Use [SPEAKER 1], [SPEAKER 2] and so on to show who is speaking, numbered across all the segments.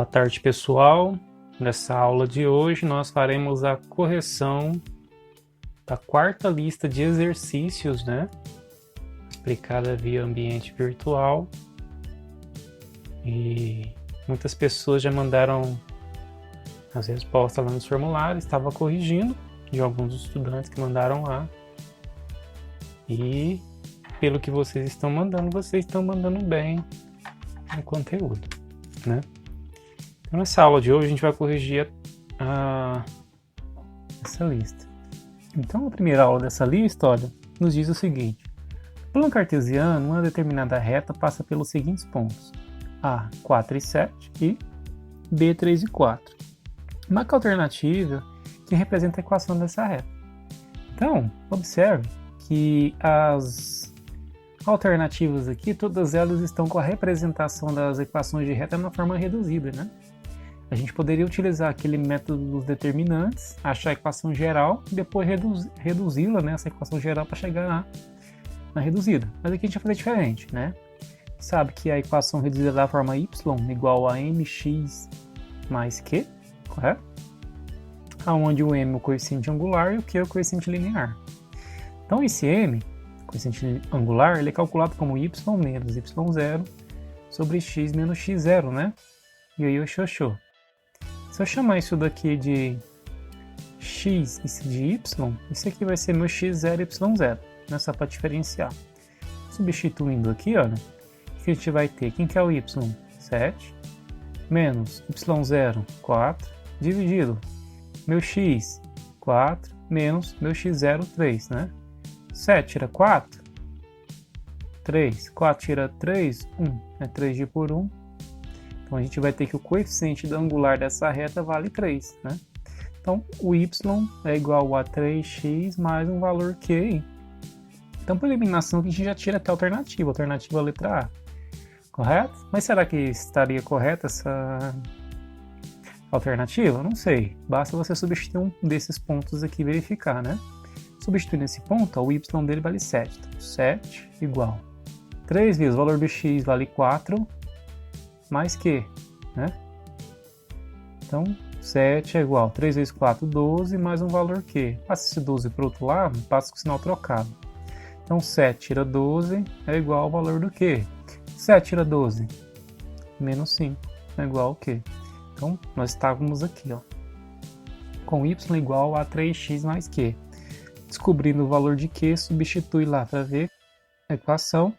[SPEAKER 1] tarde, pessoal. Nessa aula de hoje nós faremos a correção da quarta lista de exercícios, aplicada via ambiente virtual. E muitas pessoas já mandaram as respostas lá nos formulários, estava corrigindo de alguns estudantes que mandaram lá. E pelo que vocês estão mandando bem o conteúdo, Então, nessa aula de hoje a gente vai corrigir essa lista. Então, a primeira aula dessa lista, nos diz o seguinte: no plano cartesiano, uma determinada reta passa pelos seguintes pontos: A, 4 e 7 e B, 3 e 4. Marca a alternativa que representa a equação dessa reta. Então, observe que as alternativas aqui, todas elas estão com a representação das equações de reta na forma reduzida, A gente poderia utilizar aquele método dos determinantes, achar a equação geral e depois reduzi-la, essa equação geral, para chegar na reduzida. Mas aqui a gente vai fazer diferente, Sabe que a equação reduzida da forma y igual a mx mais q, correto? Onde o m é o coeficiente angular e o q é o coeficiente linear. Então esse m, coeficiente angular, ele é calculado como y menos y0 sobre x menos x0, E aí eu xoxô. Se eu chamar isso daqui de x e isso de y, isso aqui vai ser meu x0 e y0, Só para diferenciar. Substituindo aqui, o que a gente vai ter? Quem que é o y? 7, menos y0, 4, dividido meu x, 4, menos meu x0, 3, 7 tira 4, 3, 4 tira 3, 1, 3 por 1. Então a gente vai ter que o coeficiente angular dessa reta vale 3, Então o y é igual a 3x mais um valor q. Então por eliminação aqui a gente já tira até a alternativa é a letra A, correto? Mas será que estaria correta essa alternativa? Não sei, basta você substituir um desses pontos aqui e verificar, Substituindo esse ponto, o y dele vale 7, então 7 igual 3 vezes o valor do x vale 4, mais Q, Então, 7 é igual a 3 vezes 4, 12, mais um valor Q. Passa esse 12 para o outro lado, passa com o sinal trocado. Então, 7 tira 12 é igual ao valor do Q. 7 tira 12, menos 5 é igual ao Q. Então, nós estávamos aqui, com y igual a 3x mais Q. Descobrindo o valor de Q, substitui lá para ver a equação.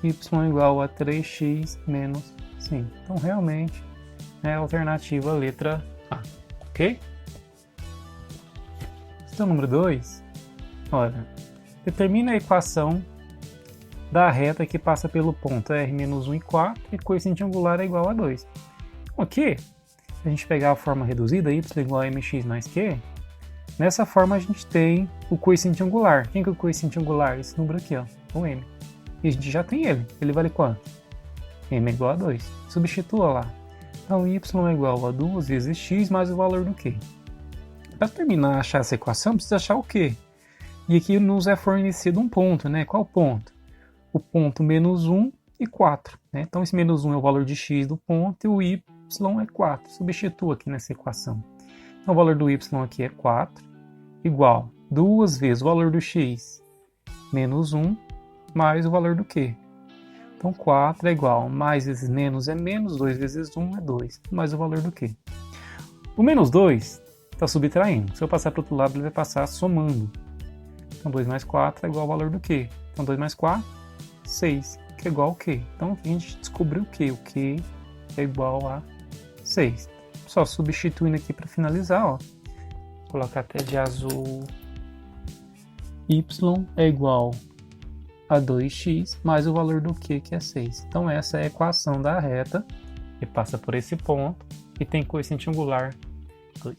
[SPEAKER 1] Y igual a 3x menos 5. Então, realmente, é a alternativa letra A, ok? Questão número 2. Determina a equação da reta que passa pelo ponto R-1 e 4 e coeficiente angular é igual a 2. Então, aqui, se a gente pegar a forma reduzida, y igual a mx mais q, nessa forma a gente tem o coeficiente angular. Quem que é o coeficiente angular? Esse número aqui, o m. E a gente já tem ele. Ele vale quanto? M é igual a 2. Substitua lá. Então, y é igual a 2 vezes x mais o valor do q. Para terminar achar essa equação, precisa achar o q. E aqui nos é fornecido um ponto, Qual ponto? O ponto menos 1 e 4. Então, esse menos 1 é o valor de x do ponto e o y é 4. Substitua aqui nessa equação. Então, o valor do y aqui é 4, igual 2 vezes o valor do x menos 1 mais o valor do q. Então, 4 é igual, mais vezes menos é menos, 2 vezes 1 é 2, mais o valor do q. O menos 2 está subtraindo. Se eu passar para o outro lado, ele vai passar somando. Então, 2 mais 4 é igual ao valor do q. Então, 2 mais 4, 6, que é igual ao q. Então, aqui a gente descobriu o q. O q é igual a 6. Só substituindo aqui para finalizar, Vou colocar até de azul. Y é igual a 2x mais o valor do q, que é 6. Então essa é a equação da reta que passa por esse ponto e tem coeficiente angular 2.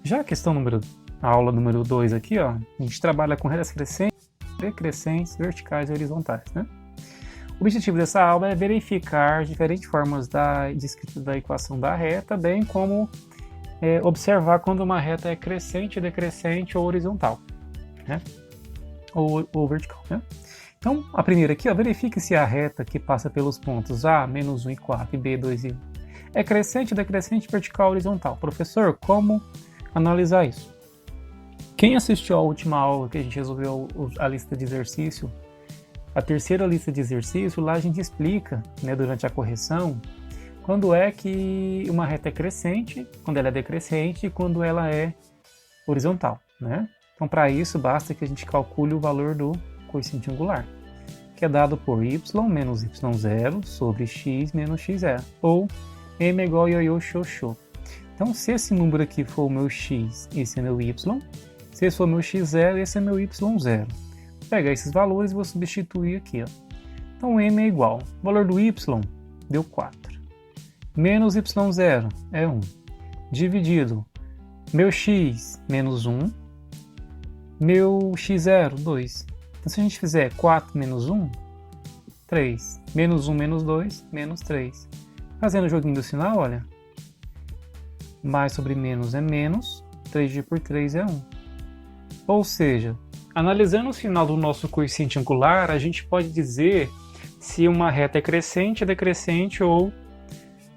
[SPEAKER 1] Já a aula número 2 aqui, a gente trabalha com retas crescentes, decrescentes, verticais e horizontais, O objetivo dessa aula é verificar diferentes formas de escrita da equação da reta, bem como observar quando uma reta é crescente, decrescente ou horizontal, ou vertical, Então, a primeira aqui, ó, verifique se a reta que passa pelos pontos A, menos 1 e 4, e B, 2 e 1, é crescente, decrescente, vertical ou horizontal. Professor, como analisar isso? Quem assistiu à última aula que a gente resolveu a lista de exercício, a terceira lista de exercício, lá a gente explica, né, durante a correção, quando é que uma reta é crescente, quando ela é decrescente e quando ela é horizontal, né? Então, para isso, basta que a gente calcule o valor do coeficiente angular, que é dado por y menos y0 sobre x menos x0, ou m é igual a ioiô xoxô. Então, se esse número aqui for o meu x, esse é meu y, se esse for o meu x0, esse é meu y0. Vou pegar esses valores e vou substituir aqui, ó. Então, m é igual, o valor do y deu 4, menos y0 é 1, dividido meu x menos 1, meu x0, 2. Então, se a gente fizer 4 menos 1, 3. Menos 1 menos 2, menos 3. Fazendo o joguinho do sinal, olha. Mais sobre menos é menos, 3 dividido por 3 é 1. Ou seja, analisando o sinal do nosso coeficiente angular, a gente pode dizer se uma reta é crescente, decrescente ou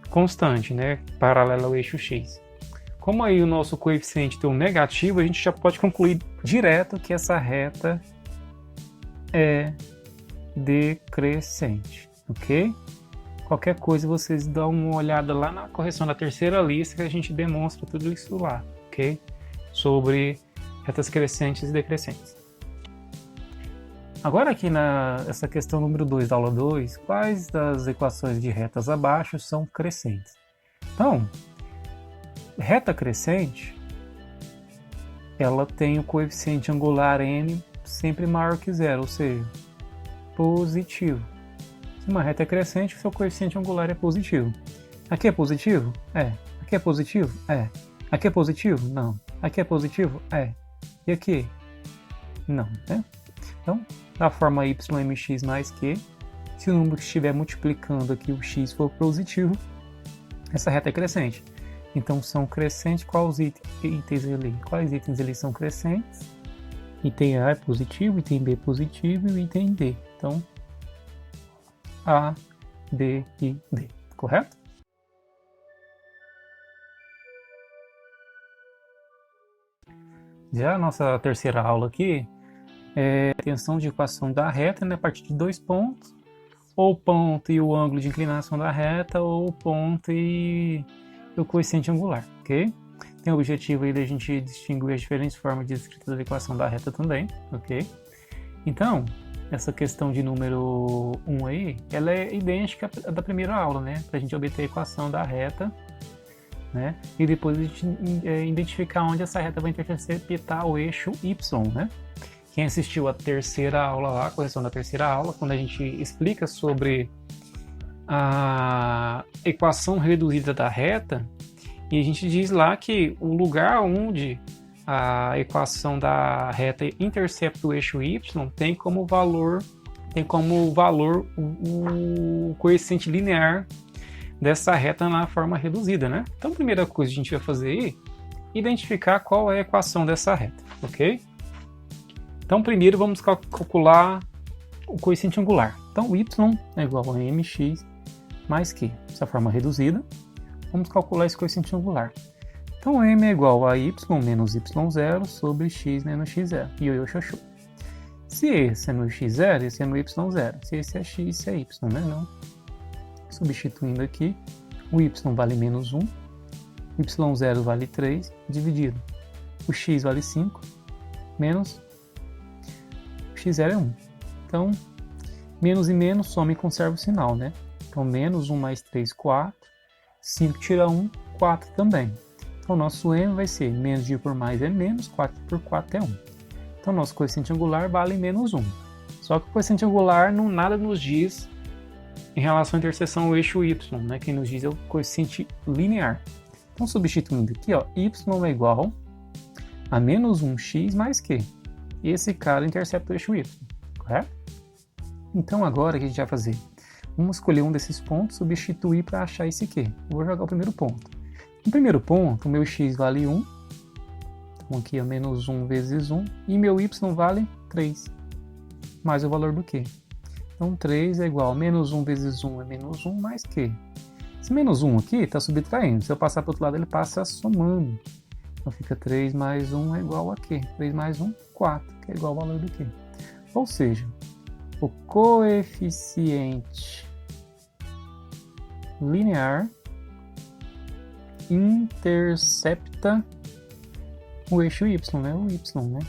[SPEAKER 1] constante, né? Paralela ao eixo x. Como aí o nosso coeficiente tem um negativo, a gente já pode concluir direto que essa reta é decrescente, ok? Qualquer coisa vocês dão uma olhada lá na correção da terceira lista que a gente demonstra tudo isso lá, ok? Sobre retas crescentes e decrescentes. Agora aqui nessa questão número 2 da aula 2, quais das equações de retas abaixo são crescentes? Então, reta crescente, ela tem o coeficiente angular n sempre maior que zero, ou seja, positivo. Se uma reta é crescente, o seu coeficiente angular é positivo. Aqui é positivo? É. Aqui é positivo? É. Aqui é positivo? Não. Aqui é positivo? É. E aqui? Não, né? Então, da forma y/mx mais q, se o número que estiver multiplicando aqui o x for positivo, essa reta é crescente. Então, são crescentes quais itens ali? Quais itens ali são crescentes? Item A é positivo, item B é positivo e o item D. Então, A, B e D. Correto? Já a nossa terceira aula aqui é a tensão de equação da reta, né, a partir de 2 pontos, ou o ponto e o ângulo de inclinação da reta, ou o ponto e o coeficiente angular, ok? Tem o objetivo aí da gente distinguir as diferentes formas de escrita da equação da reta também, ok? Então, essa questão de número 1 aí, ela é idêntica à da primeira aula, né? Para a gente obter a equação da reta, né? E depois a gente identificar onde essa reta vai interceptar o eixo y, né? Quem assistiu a terceira aula lá, a correção da terceira aula, quando a gente explica sobre a equação reduzida da reta, e a gente diz lá que o lugar onde a equação da reta intercepta o eixo y tem como valor o coeficiente linear dessa reta na forma reduzida, né? Então, a primeira coisa que a gente vai fazer aí é identificar qual é a equação dessa reta, ok? Então, primeiro vamos calcular o coeficiente angular. Então, o y é igual a mx mais q, essa forma reduzida. Vamos calcular esse coeficiente angular. Então, m é igual a y menos y0 sobre x menos x0. Ioiô xoxô. Se esse é meu x0, esse é meu y0. Se esse é x, esse é y, né? Não. Substituindo aqui, o y vale menos 1, o y0 vale 3, dividido. O x vale 5, menos o x0 é 1. Então, menos e menos soma e conserva o sinal, né? Então, menos 1 mais 3, 4. 5 tira 1, 4 também. Então, nosso m vai ser menos de por mais é menos, 4 por 4 é 1. Então, nosso coeficiente angular vale menos 1. Só que o coeficiente angular nada nos diz em relação à interseção ao eixo y, né? Quem nos diz é o coeficiente linear. Então, substituindo aqui, ó, y é igual a menos 1x mais q. E esse cara intercepta o eixo y, correto? Então, agora o que a gente vai fazer? Vamos escolher um desses pontos, substituir para achar esse q. Eu vou jogar o primeiro ponto. No primeiro ponto, o meu x vale 1. Então, aqui é menos 1 vezes 1. E meu y vale 3. mais o valor do Q. Então 3 é igual a menos 1 vezes 1 é menos 1 mais Q. Esse menos 1 aqui está subtraindo. Se eu passar para o outro lado, ele passa somando. Então fica 3 mais 1 é igual a Q. 3 mais 1, 4, que é igual ao valor do Q. Ou seja, o coeficiente linear intercepta o eixo Y, né? O Y, né?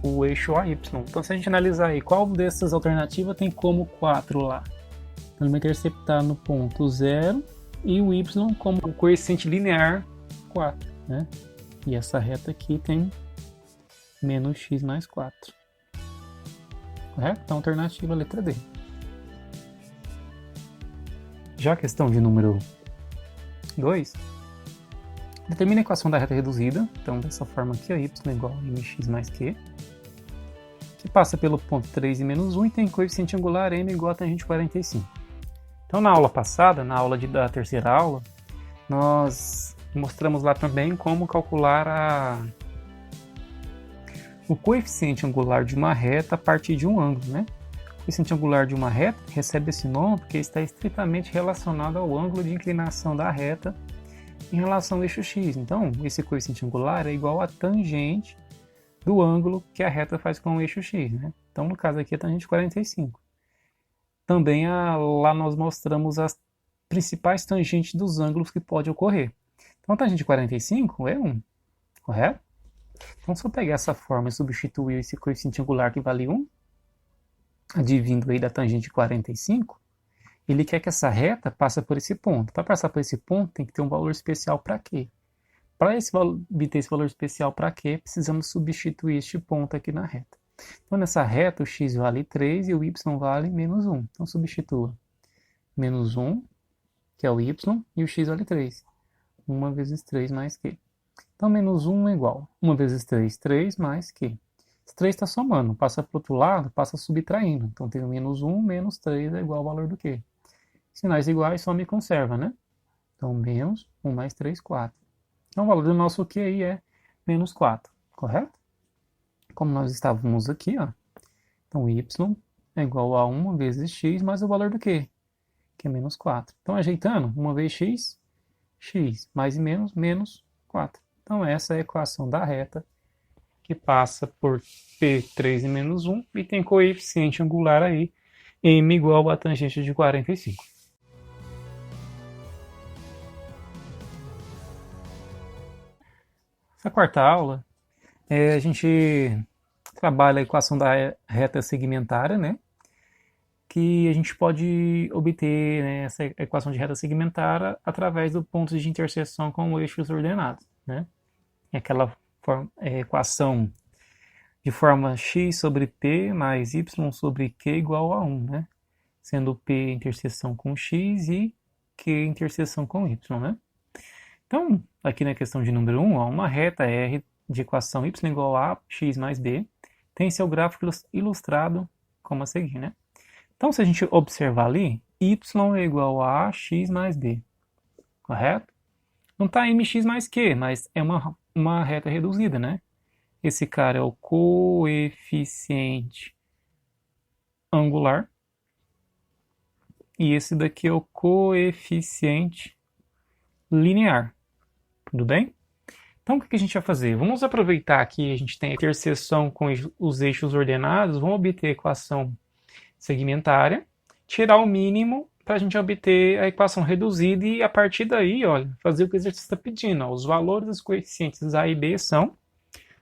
[SPEAKER 1] O eixo AY. Então, se a gente analisar aí, qual dessas alternativas tem como 4 lá? Então, ele vai interceptar no ponto 0 e o Y como o coeficiente linear 4, né? E essa reta aqui tem menos x mais 4. Correto? Então, alternativa letra D. Já a questão de número 2, determina a equação da reta reduzida. Então, dessa forma aqui, y é igual a mx mais q, que passa pelo ponto 3 e menos 1 e tem coeficiente angular m igual a tangente 45. Então, na aula passada, na aula da terceira aula, nós mostramos lá também como calcular o coeficiente angular de uma reta a partir de um ângulo, né? O coeficiente angular de uma reta recebe esse nome porque está estritamente relacionado ao ângulo de inclinação da reta em relação ao eixo x. Então, esse coeficiente angular é igual à tangente do ângulo que a reta faz com o eixo x, né? Então, no caso aqui, a tangente 45. Também lá nós mostramos as principais tangentes dos ângulos que pode ocorrer. Então, a tangente 45 é 1, correto? Então, se eu pegar essa forma e substituir esse coeficiente angular que vale 1, advindo aí da tangente 45, ele quer que essa reta passe por esse ponto. Para passar por esse ponto, tem que ter um valor especial para quê? Para obter esse valor especial para quê, precisamos substituir este ponto aqui na reta. Então, nessa reta, o x vale 3 e o y vale menos 1. Então, substitua menos 1, que é o y, e o x vale 3. 1 vezes 3 mais q. Então, menos 1 é igual a 1 vezes 3, 3 mais q. Esse 3 está somando, passa para o outro lado, passa subtraindo. Então, tem o menos 1 menos 3 é igual ao valor do q. Sinais iguais, soma e conserva, né? Então, menos 1 mais 3, 4. Então, o valor do nosso q aí é menos 4, correto? Como nós estávamos aqui, ó. Então, y é igual a 1 vezes x mais o valor do q, que é menos 4. Então, ajeitando, 1 vezes x, x mais e menos, menos 4. Então, essa é a equação da reta que passa por P3 e menos 1 e tem coeficiente angular aí, m igual a tangente de 45. Essa quarta aula, a gente trabalha a equação da reta segmentária, né? Que a gente pode obter, né, essa equação de reta segmentária através do ponto de interseção com eixos ordenados, né? É aquela equação de forma x sobre p mais y sobre q igual a 1, né? Sendo p interseção com x e q interseção com y, né? Então, aqui na questão de número 1, ó, uma reta R de equação y igual a x mais b tem seu gráfico ilustrado como a seguir, né? Então, se a gente observar ali, y é igual a x mais b, correto? Não está mx mais q, mas é uma reta reduzida, né? Esse cara é o coeficiente angular e esse daqui é o coeficiente linear. Tudo bem? Então, o que a gente vai fazer? Vamos aproveitar que a gente tem a interseção com os eixos ordenados, vamos obter a equação segmentária, tirar o mínimo para a gente obter a equação reduzida e, a partir daí, olha, fazer o que o exercício está pedindo. Ó, os valores dos coeficientes A e B são,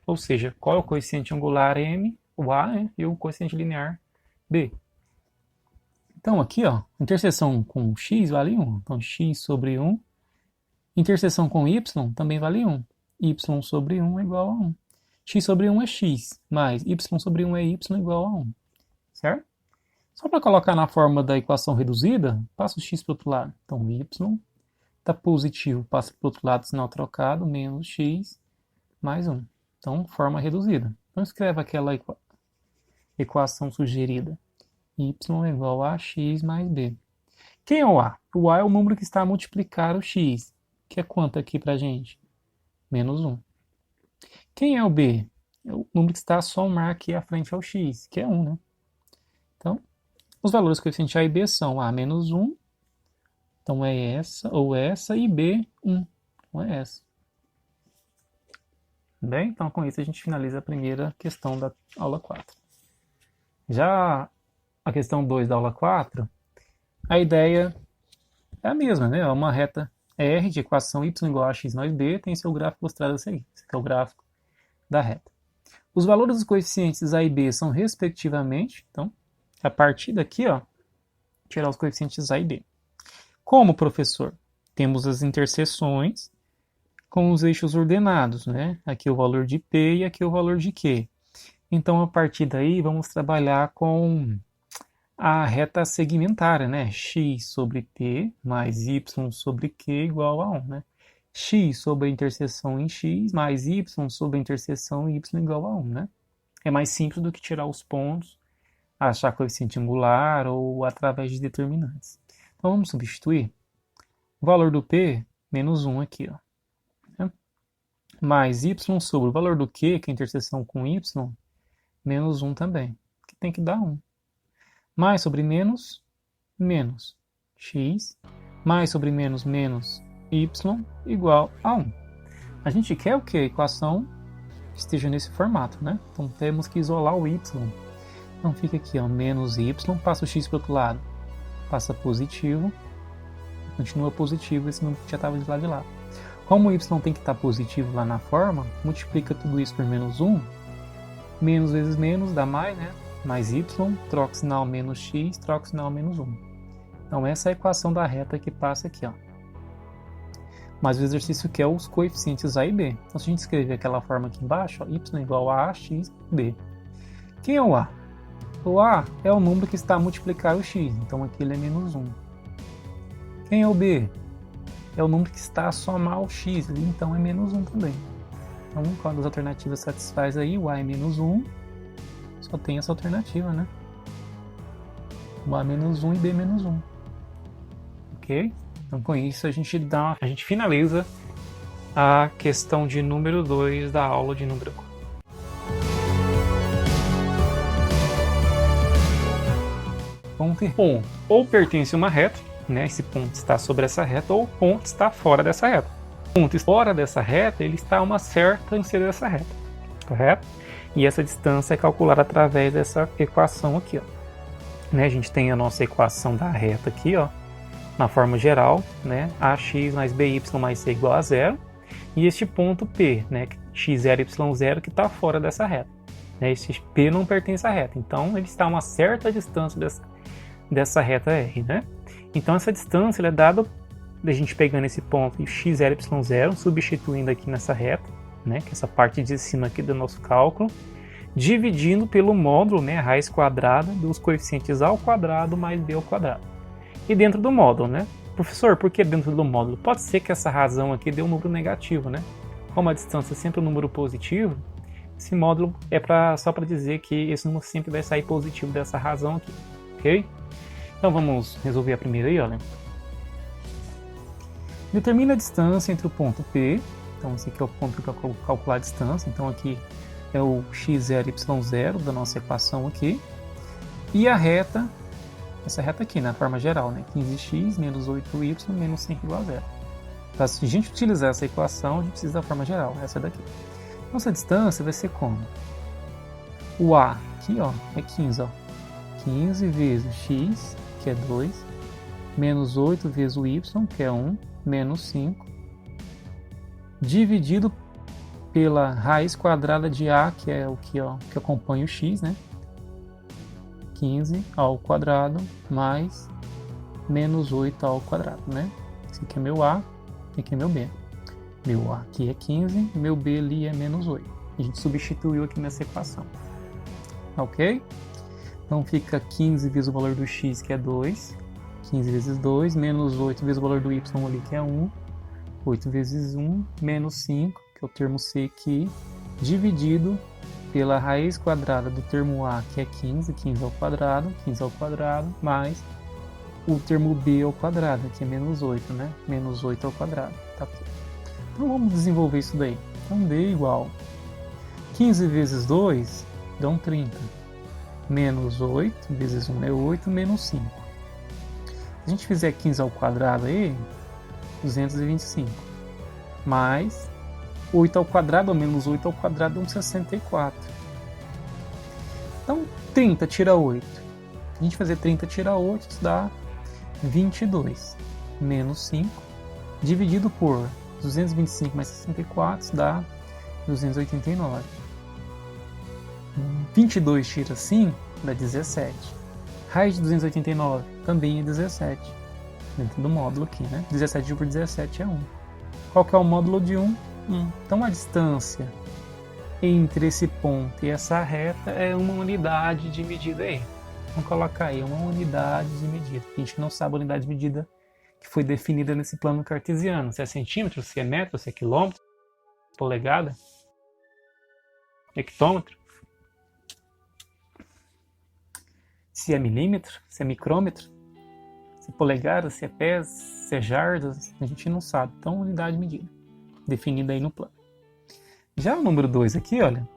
[SPEAKER 1] ou seja, qual é o coeficiente angular M, o A, né, e o coeficiente linear B. Então, aqui, ó, interseção com x vale 1. Então, x sobre 1. Interseção com y também vale 1. Y sobre 1 é igual a 1. X sobre 1 é x, mais y sobre 1 é y igual a 1. Certo? Só para colocar na forma da equação reduzida, passa o x para o outro lado. Então, y está positivo, passa para o outro lado, sinal trocado, menos x mais 1. Então, forma reduzida. Então, escreve aquela equação sugerida. Y é igual a x mais b. Quem é o A? O A é o número que está a multiplicar o x, que é quanto aqui para a gente? Menos 1. Quem é o B? o número que está a somar aqui à frente ao x, que é 1, né? Então, os valores do coeficiente A e B são A menos 1, então é essa ou essa, e B, 1, então é essa. Bem, então com isso a gente finaliza a primeira questão da aula 4. Já a questão 2 da aula 4, a ideia é a mesma, né? É uma reta R de equação y igual a x mais b, tem seu gráfico ilustrado a seguir. Esse aqui é o gráfico da reta. Os valores dos coeficientes A e B são respectivamente, então, a partir daqui, ó, tirar os coeficientes A e B. Como, professor? Temos as interseções com os eixos ordenados, né? Aqui o valor de P e aqui o valor de Q. Então, a partir daí, vamos trabalhar com a reta segmentária, né? X sobre P mais Y sobre Q igual a 1, né? X sobre a interseção em X mais Y sobre a interseção em Y igual a 1, né? É mais simples do que tirar os pontos, achar coeficiente angular ou através de determinantes. Então, vamos substituir o valor do P, menos 1 aqui, ó. Né? Mais Y sobre o valor do Q, que é a interseção com Y, menos 1 também, que tem que dar 1. Mais sobre menos, menos x, mais sobre menos, menos y, igual a 1. A gente quer o que? A equação esteja nesse formato, né? Então temos que isolar o y. Então fica aqui, ó, menos y, passa o x para o outro lado, passa positivo, continua positivo esse número que já estava de lado de lá. Como o y tem que estar positivo lá na forma, multiplica tudo isso por menos 1, menos vezes menos dá mais, né? Mais y, troca o sinal menos x, troca o sinal menos 1. Então essa é a equação da reta que passa aqui, ó. Mas o exercício quer os coeficientes A e B. Então se a gente escrever aquela forma aqui embaixo, ó, y igual a x, b. Quem é o A? O A é o número que está a multiplicar o x, então aqui ele é menos 1. Quem é o B? É o número que está a somar o x, então é menos 1 também. Então qual das alternativas satisfaz aí? O A é menos 1. Só tem essa alternativa, né? O A menos 1 e B menos 1. Ok? Então com isso a gente finaliza a questão de número 2 da aula de número 4. Vamos ter ponto. Ou pertence a uma reta, né? Esse ponto está sobre essa reta, ou o ponto está fora dessa reta. O ponto fora dessa reta, ele está a uma certa distância dessa reta, correto? E essa distância é calculada através dessa equação aqui, ó. Né? A gente tem a nossa equação da reta aqui, ó, na forma geral, né? Ax mais by mais c igual a 0. E este ponto P, né? x0, y0, que está fora dessa reta. Né? Esse P não pertence à reta, então ele está a uma certa distância dessa reta R, né? Então essa distância é dada da gente pegando esse ponto x0, y0, substituindo aqui nessa reta, né, que é essa parte de cima aqui do nosso cálculo, dividindo pelo módulo, né, a raiz quadrada dos coeficientes a ao quadrado mais b ao quadrado. E dentro do módulo, né? Professor, por que dentro do módulo? Pode ser que essa razão aqui dê um número negativo, né? Como a distância é sempre um número positivo, esse módulo é só para dizer que esse número sempre vai sair positivo dessa razão aqui, ok? Então vamos resolver a primeira aí, olha. Determina a distância entre o ponto P. Então esse aqui é o ponto que eu vou calcular a distância. Então aqui é o x0, y0 da nossa equação aqui. E a reta, essa reta aqui, na forma geral, né? 15x menos 8y menos 5 igual a 0. Para a gente utilizar essa equação, a gente precisa da forma geral, essa daqui. Nossa distância vai ser como? O A aqui, ó, é 15, ó. 15 vezes x, que é 2, menos 8 vezes o y, que é 1, menos 5, dividido pela raiz quadrada de A, que é o que, ó, que acompanha o x, né? 15 ao quadrado mais menos 8 ao quadrado, né? Esse aqui é meu A, esse aqui é meu B. Meu A aqui é 15, meu B ali é menos 8. A gente substituiu aqui nessa equação. Ok? Então fica 15 vezes o valor do x, que é 2. 15 vezes 2, menos 8 vezes o valor do y ali, que é 1. 8 vezes 1, menos 5, que é o termo C aqui, dividido pela raiz quadrada do termo A, que é 15, 15 ao quadrado, mais o termo B ao quadrado, que é menos 8, né? Menos 8 ao quadrado. Tá aqui. Então vamos desenvolver isso daí. Então D igual 15 vezes 2 dão 30. Menos 8 vezes 1 é 8, menos 5. Se a gente fizer 15 ao quadrado aí, 225. Mais 8 ao quadrado, ou menos 8 ao quadrado, dá 64. Então, 30 tira 8. Se a gente fazer 30 tira 8, isso dá 22. Menos 5, dividido por 225 mais 64, isso dá 289. 22 tira 5, dá 17. Raiz de 289 também é 17. Dentro do módulo aqui, né? 17 por 17 é 1. Qual que é o módulo de 1? 1. Então a distância entre esse ponto e essa reta é uma unidade de medida aí. Vamos colocar aí uma unidade de medida. A gente não sabe a unidade de medida que foi definida nesse plano cartesiano. Se é centímetro, se é metro, se é quilômetro, polegada, hectômetro. Se é milímetro, se é micrômetro, se é polegada, se é pés, se é jardas, a gente não sabe. Então, unidade de medida, definida aí no plano. Já o número 2 aqui, olha,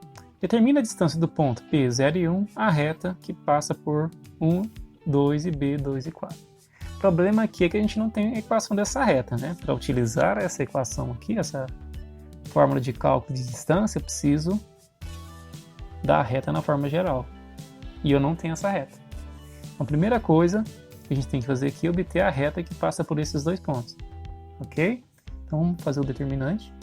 [SPEAKER 1] determina a distância do ponto P, 0 e 1, a reta que passa por 1, 2 e B, 2 e 4. O problema aqui é que a gente não tem a equação dessa reta, né? Para utilizar essa equação aqui, essa fórmula de cálculo de distância, eu preciso da reta na forma geral. E eu não tenho essa reta. Então, a primeira coisa que a gente tem que fazer aqui é obter a reta que passa por esses dois pontos. Ok? Então vamos fazer o determinante.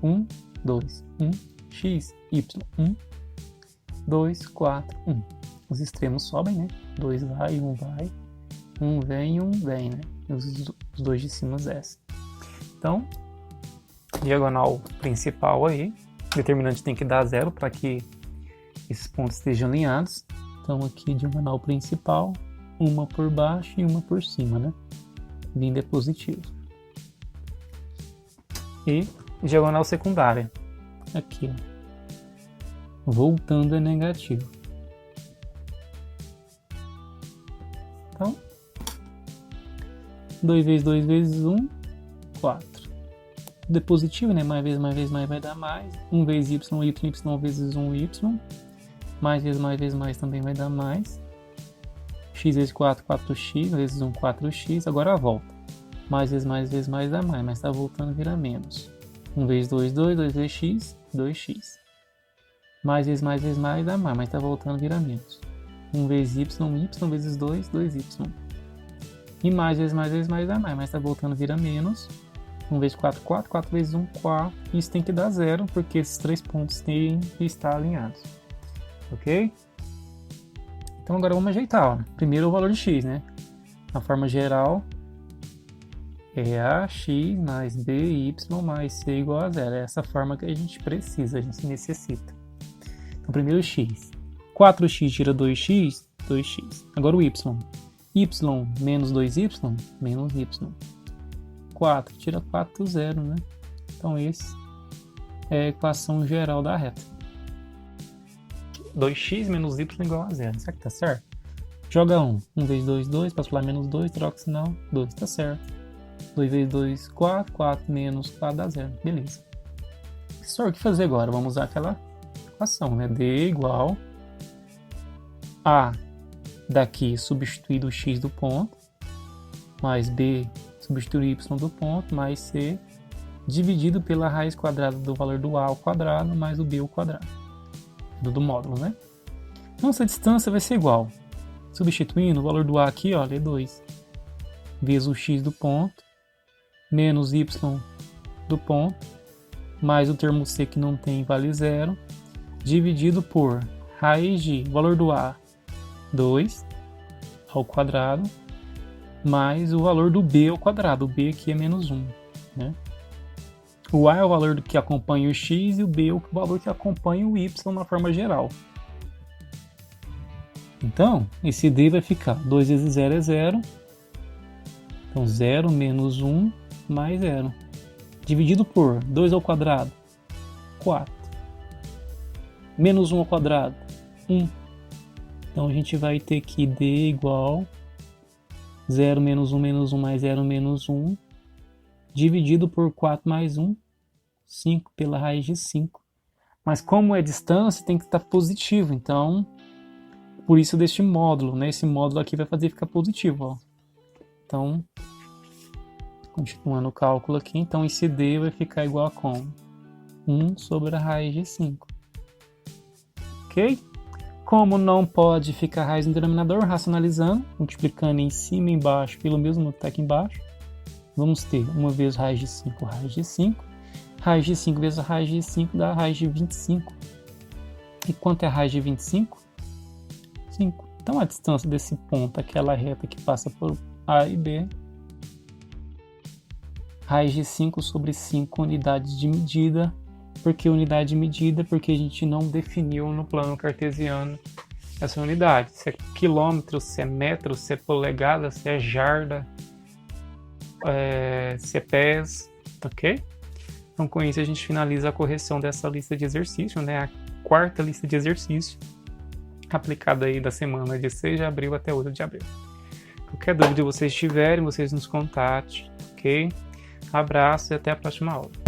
[SPEAKER 1] 1, 2, 1, x, y, 1, 2, 4, 1. Os extremos sobem, né? 2 vai, 1 vai. 1 vem, 1 vem, né? Os dois de cima descem. Então, diagonal principal aí. O determinante tem que dar 0 para que esses pontos estejam alinhados. Então aqui diagonal principal, uma por baixo e uma por cima, né? Vindo é positivo. E diagonal secundária, aqui, ó. Voltando é negativo. Então, 2 vezes 2 vezes 1, 4. De positivo, né? Mais vezes mais vai dar mais. 1 vezes y, y vezes 1, y. Mais vezes mais também vai dar mais. X vezes 4, 4x, vezes 1, 4x. Agora volta. Mais vezes mais dá mais, mas está voltando vira menos. 1 vezes 2, 2, 2 vezes x, 2x. Mais vezes mais dá mais, mas está voltando vira menos. 1 vezes y vezes 2, 2y. E mais vezes mais dá mais, mas está voltando vira menos. 1 vezes 4, 4, 4 vezes 1, 4. Isso tem que dar 0, porque esses três pontos têm que estar alinhados. Ok? Então agora vamos ajeitar. Ó. Primeiro o valor de x, né? Na forma geral é ax mais by mais c igual a 0. É essa forma que a gente precisa, a gente necessita. Então primeiro x. 4x tira 2x, 2x. Agora o y. Y menos 2y, menos y. 4 tira 4, 0, né? Então esse é a equação geral da reta. 2x menos y igual a 0. Será que tá certo? Joga 1. 1 vezes 2, 2. Passa lá menos 2. Troca o sinal. 2. Tá certo. 2 vezes 2, 4. 4 menos 4 dá 0. Beleza. Só o que fazer agora? Vamos usar aquela equação, né? D igual a daqui substituir o x do ponto. Mais b substituir o y do ponto. Mais c dividido pela raiz quadrada do valor do a ao quadrado. Mais o b ao quadrado. Do módulo, né? Então essa distância vai ser igual. Substituindo o valor do a aqui, olha, é 2. Vezes o x do ponto, menos y do ponto, mais o termo c que não tem, vale 0, dividido por raiz de valor do a, 2, ao quadrado, mais o valor do b ao quadrado. O b aqui é menos 1, né? O a é o valor que acompanha o x e o b é o valor que acompanha o y na forma geral. Então, esse d vai ficar 2 vezes 0 é 0. Então, 0 menos 1 mais 0. Dividido por 2 ao quadrado, 4. Menos 1 ao quadrado, 1. Então, a gente vai ter que d igual 0 menos 1 mais 0 menos 1. Dividido por 4 mais 1, 5 pela raiz de 5. Mas como é distância, tem que estar positivo. Então, por isso deste módulo, né? Esse módulo aqui vai fazer ficar positivo, ó. Então, continuando o cálculo aqui, então esse d vai ficar igual a como? 1 sobre a raiz de 5. Ok? Como não pode ficar raiz no denominador, racionalizando, multiplicando em cima e embaixo pelo mesmo número que está aqui embaixo, vamos ter 1 vezes raiz de 5, raiz de 5. Raiz de 5 vezes a raiz de 5 dá a raiz de 25. E quanto é a raiz de 25? 5. Então a distância desse ponto, aquela reta que passa por A e B, raiz de 5 sobre 5 unidades de medida. Por que unidade de medida? Porque a gente não definiu no plano cartesiano essa unidade. Se é quilômetro, se é metro, se é polegada, se é jarda, se é pés, ok? Então com isso a gente finaliza a correção dessa lista de exercício, né? A quarta lista de exercício aplicada aí da semana de 6 de abril até 8 de abril. Qualquer dúvida vocês tiverem, vocês nos contatem, ok? Abraço e até a próxima aula.